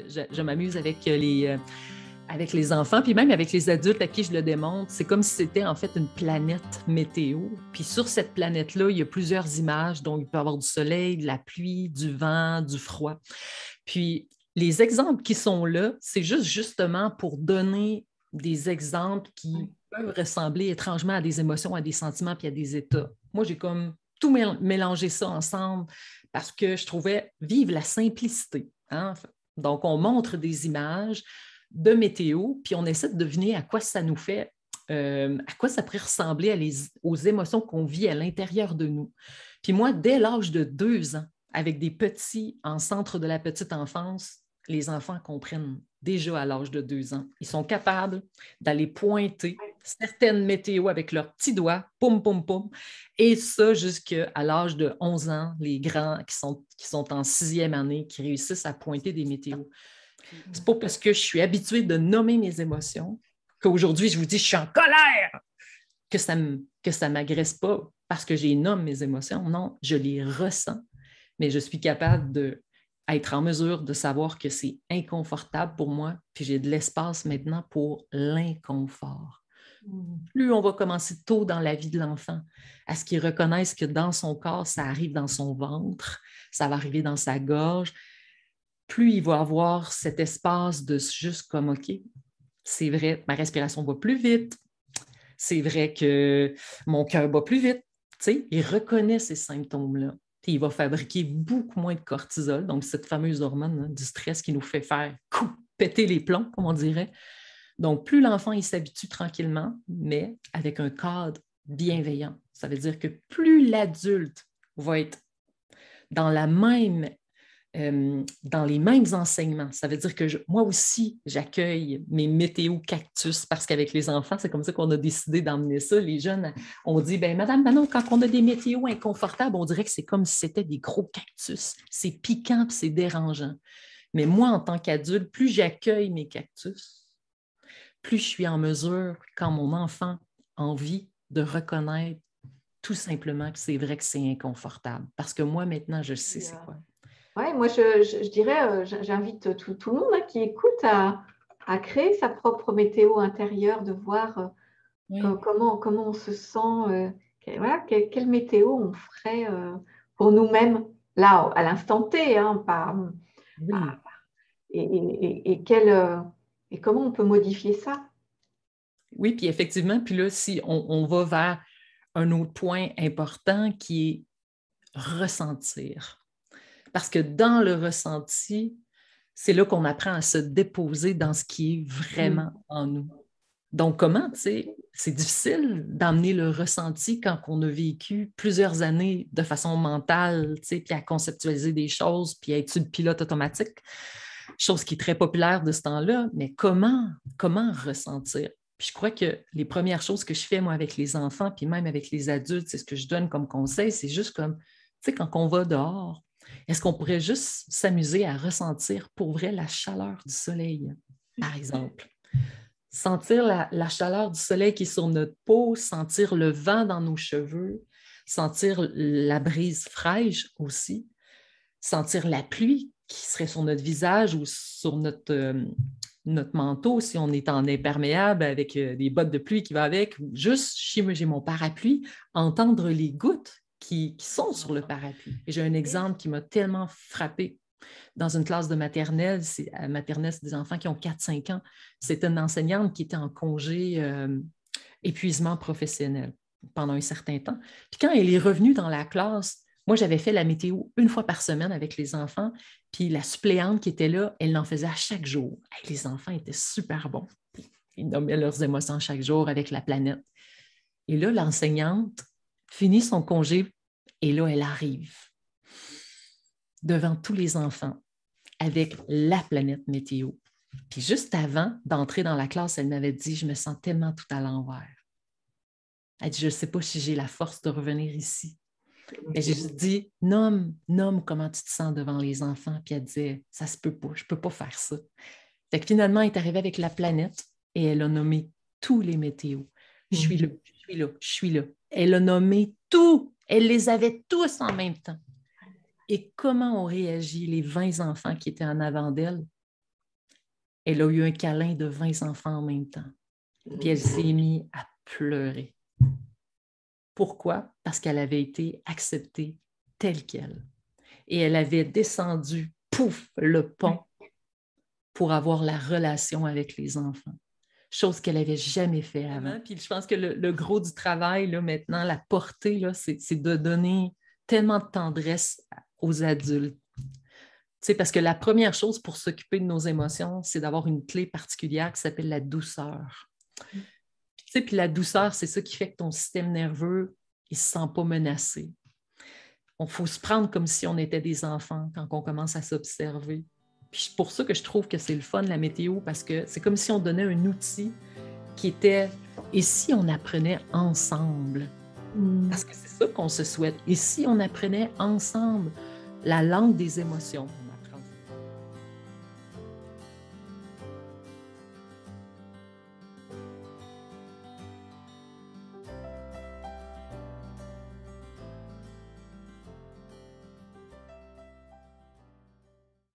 je m'amuse avec les enfants, puis même avec les adultes à qui je le démontre. C'est comme si c'était en fait une planète météo. Puis sur cette planète-là, il y a plusieurs images. Donc, il peut y avoir du soleil, de la pluie, du vent, du froid. Puis les exemples qui sont là, c'est justement pour donner des exemples qui peuvent ressembler étrangement à des émotions, à des sentiments, puis à des états. Moi, j'ai comme tout mélangé ça ensemble parce que je trouvais vive la simplicité. Hein? Donc, on montre des images de météo, puis on essaie de deviner à quoi ça nous fait, à quoi ça pourrait ressembler aux émotions qu'on vit à l'intérieur de nous. Puis moi, dès l'âge de 2 ans, avec des petits en centre de la petite enfance, les enfants comprennent déjà à l'âge de 2 ans. Ils sont capables d'aller pointer certaines météos avec leurs petits doigts, poum, poum, poum, et ça jusqu'à l'âge de 11 ans, les grands qui sont en 6e année, qui réussissent à pointer des météos. C'est pas parce que je suis habituée de nommer mes émotions qu'aujourd'hui, je vous dis « je suis en colère » que ça m'agresse pas parce que j'ai nommé mes émotions. Non, je les ressens, mais je suis capable d'être en mesure de savoir que c'est inconfortable pour moi, puis j'ai de l'espace maintenant pour l'inconfort. Plus on va commencer tôt dans la vie de l'enfant à ce qu'il reconnaisse que dans son corps, ça arrive dans son ventre, ça va arriver dans sa gorge, plus il va avoir cet espace de juste comme, OK, c'est vrai, ma respiration va plus vite, c'est vrai que mon cœur bat plus vite. Tu sais, il reconnaît ces symptômes-là. Puis il va fabriquer beaucoup moins de cortisol, donc cette fameuse hormone du stress qui nous fait faire péter les plombs, comme on dirait. Donc, plus l'enfant il s'habitue tranquillement, mais avec un cadre bienveillant. Ça veut dire que plus l'adulte va être dans dans les mêmes enseignements. Ça veut dire que moi aussi, j'accueille mes météo cactus parce qu'avec les enfants, c'est comme ça qu'on a décidé d'emmener ça. Les jeunes, on dit, ben Madame Manon, quand on a des météos inconfortables, on dirait que c'est comme si c'était des gros cactus. C'est piquant et c'est dérangeant. Mais moi, en tant qu'adulte, plus j'accueille mes cactus, plus je suis en mesure, quand mon enfant a envie de reconnaître tout simplement que c'est vrai que c'est inconfortable. Parce que moi, maintenant, je sais c'est quoi. Oui, moi, je dirais, j'invite tout le monde qui écoute à créer sa propre météo intérieure, de voir comment on se sent, quelle météo on ferait pour nous-mêmes, là, à l'instant T, hein, Oui. et comment on peut modifier ça. Oui, puis effectivement, puis là, si on va vers un autre point important qui est ressentir. Parce que dans le ressenti, c'est là qu'on apprend à se déposer dans ce qui est vraiment en nous. Donc, comment, tu sais, c'est difficile d'amener le ressenti quand on a vécu plusieurs années de façon mentale, tu sais, puis à conceptualiser des choses, puis à être sur le pilote automatique, chose qui est très populaire de ce temps-là, mais comment ressentir? Puis je crois que les premières choses que je fais, moi, avec les enfants, puis même avec les adultes, c'est ce que je donne comme conseil, c'est juste comme, tu sais, quand on va dehors, est-ce qu'on pourrait juste s'amuser à ressentir pour vrai la chaleur du soleil, par exemple? Sentir la chaleur du soleil qui est sur notre peau, sentir le vent dans nos cheveux, sentir la brise fraîche aussi, sentir la pluie qui serait sur notre visage ou sur notre manteau si on est en imperméable avec des bottes de pluie qui vont avec, ou juste, j'ai mon parapluie, entendre les gouttes qui sont sur le parapluie. Et j'ai un exemple qui m'a tellement frappée. Dans une classe de maternelle, c'est des enfants qui ont 4-5 ans. C'était une enseignante qui était en congé épuisement professionnel pendant un certain temps. Puis quand elle est revenue dans la classe, moi, j'avais fait la météo une fois par semaine avec les enfants, puis la suppléante qui était là, elle l'en faisait à chaque jour. Et les enfants étaient super bons. Ils nommaient leurs émotions chaque jour avec la planète. Et là, l'enseignante finit son congé et là, elle arrive devant tous les enfants avec la planète météo. Puis juste avant d'entrer dans la classe, elle m'avait dit, je me sens tellement tout à l'envers. Elle dit, je ne sais pas si j'ai la force de revenir ici. Mais j'ai juste dit, nomme comment tu te sens devant les enfants. Puis elle disait, ça se peut pas, je ne peux pas faire ça. Fait que finalement, elle est arrivée avec la planète et elle a nommé tous les météos. Je suis là, je suis là, je suis là. Elle a nommé tout. Elle les avait tous en même temps. Et comment ont réagi les 20 enfants qui étaient en avant d'elle? elle a eu un câlin de 20 enfants en même temps. Puis elle s'est mise à pleurer. Pourquoi? Parce qu'elle avait été acceptée telle qu'elle. Et elle avait descendu, pouf, le pont pour avoir la relation avec les enfants. Chose qu'elle n'avait jamais fait avant. Puis je pense que le gros du travail, là, maintenant, la portée, là, c'est de donner tellement de tendresse aux adultes. Tu sais, parce que la première chose pour s'occuper de nos émotions, c'est d'avoir une clé particulière qui s'appelle la douceur. Tu sais, puis la douceur, c'est ça qui fait que ton système nerveux, il ne se sent pas menacé. Il faut se prendre comme si on était des enfants quand on commence à s'observer. Puis c'est pour ça que je trouve que c'est le fun, la météo, parce que c'est comme si on donnait un outil qui était « et si on apprenait ensemble? » Parce que c'est ça qu'on se souhaite. Et si on apprenait ensemble la langue des émotions?